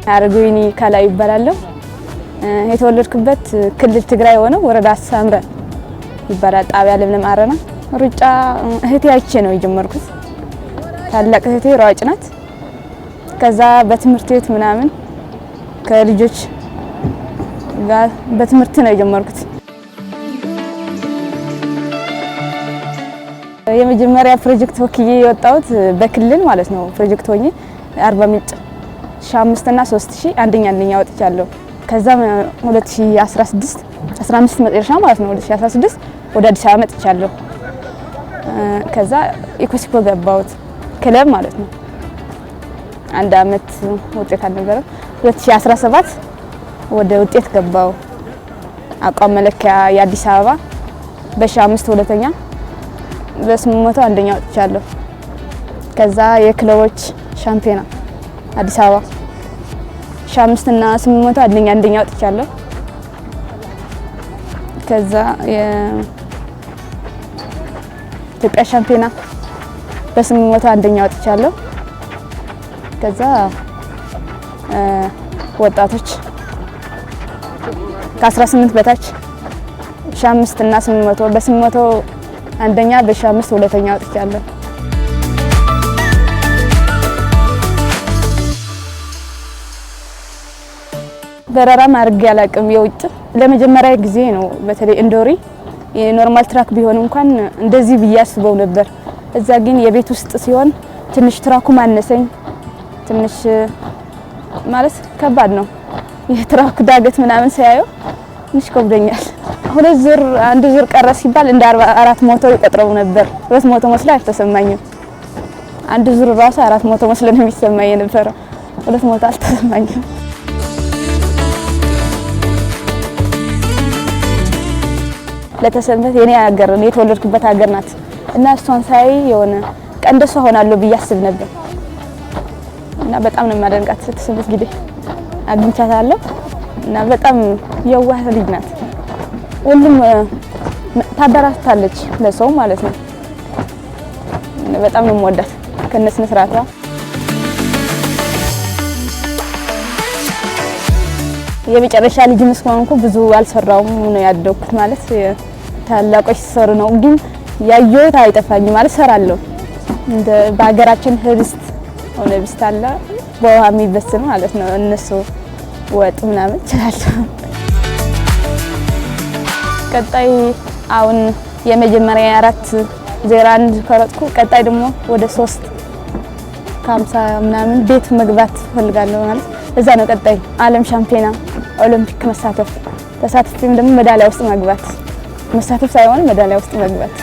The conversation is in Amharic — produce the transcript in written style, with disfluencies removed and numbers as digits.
አረጋዊኒ ካላይ ይባላለሁ። የተወለድኩበት ክልል ትግራይ ሆነ ወረዳ ሳምረ ይባላል። ጣቢያ ለምለም አረና ሩጫ እህቴ አይቼ ነው የጀመርኩት። ታላቅ እህቴ ሯጭ ናት። ከዛ በትምህርት ቤት ምናምን ከልጆች ጋር በትምህርት ነው የጀመርኩት። የመጀመሪያ ፕሮጀክት ወክዬ የወጣሁት በክልል ማለት ነው። ፕሮጀክት ሆኜ አርባ ምንጭ 5 እና 3000 አንደኛ ወጥቻለሁ። ከዛ 2016 15 መጨረሻ ማለት ነው 2016 ወደ አዲስ አበባ መጥቻለሁ። ከዛ ኢኮሲኮ ገባሁት ክለብ ማለት ነው። አንድ አመት ውጤት አልነበረም። 2017 ወደ ውጤት ገባሁ። አቋም መለኪያ የአዲስ አበባ በ1500 ሁለተኛ በ800 አንደኛ ወጥቻለሁ። ከዛ የክለቦች ሻምፒዮና አዲስ አበባ 1500 እና 800 አንደኛ ወጥቻለሁ። ከዛ የኢትዮጵያ ሻምፒዮና በ800 አንደኛ ወጥቻለሁ። ከዛ ወጣቶች ከ18 በታች 1500 እና 800 በ800 አንደኛ በ1500 ሁለተኛ ወጥቻለሁ። በረራም አድርጌ አላውቅም። የውጭ ለመጀመሪያ ጊዜ ነው። በተለይ እንዶሪ የኖርማል ትራክ ቢሆን እንኳን እንደዚህ ብዬ አስበው ነበር። እዛ ግን የቤት ውስጥ ሲሆን ትንሽ ትራኩ ማነሰኝ፣ ትንሽ ማለት ከባድ ነው። የትራኩ ዳገት ምናምን ሳያየው ትንሽ ከብዶኛል። ሁለት ዙር አንድ ዙር ቀረ ሲባል እንደ 400 ይቆጥረው ነበር። 200 መስሎ አልተሰማኝም። አንድ ዙር ራሱ 400 መስሎ ነው የሚሰማኝ የነበረው። 200 አልተሰማኝም። ለተሰንበት የኔ ሀገር ነው የተወለድኩበት ሀገር ናት እና እሷን ሳይ የሆነ ቀንደሷ ሆናለሁ ብዬ አስብ ነበር እና በጣም ነው የማደንቃት። ለተሰንበት ጊዜ አግኝቻታለሁ እና በጣም የዋህ ልጅ ናት። ሁሉም ታበራታለች ለሰው ማለት ነው። በጣም ነው የምወዳት ከነስነ ስርዓቷ። የመጨረሻ ልጅ መስኮንኩ ብዙ አልሰራውም ነው ያደኩት ማለት ታላቆች ሲሰሩ ነው። ግን ያየሁት አይጠፋኝ ማለት ሰራለሁ። እንደ በሀገራችን ህብስት ሆነ ብስት አለ በውሃ የሚበስል ማለት ነው። እነሱ ወጥ ምናምን እችላለሁ። ቀጣይ አሁን የመጀመሪያ 4:01 ከሮጥኩ ቀጣይ ደግሞ ወደ 3:50 ምናምን ቤት መግባት ፈልጋለሁ ማለት እዛ ነው። ቀጣይ ዓለም ሻምፒዮና ኦሎምፒክ መሳተፍ ተሳትፌም ደግሞ ሜዳሊያ ውስጥ መግባት መሳተፍ ሳይሆን ሜዳሊያ ውስጥ መግባት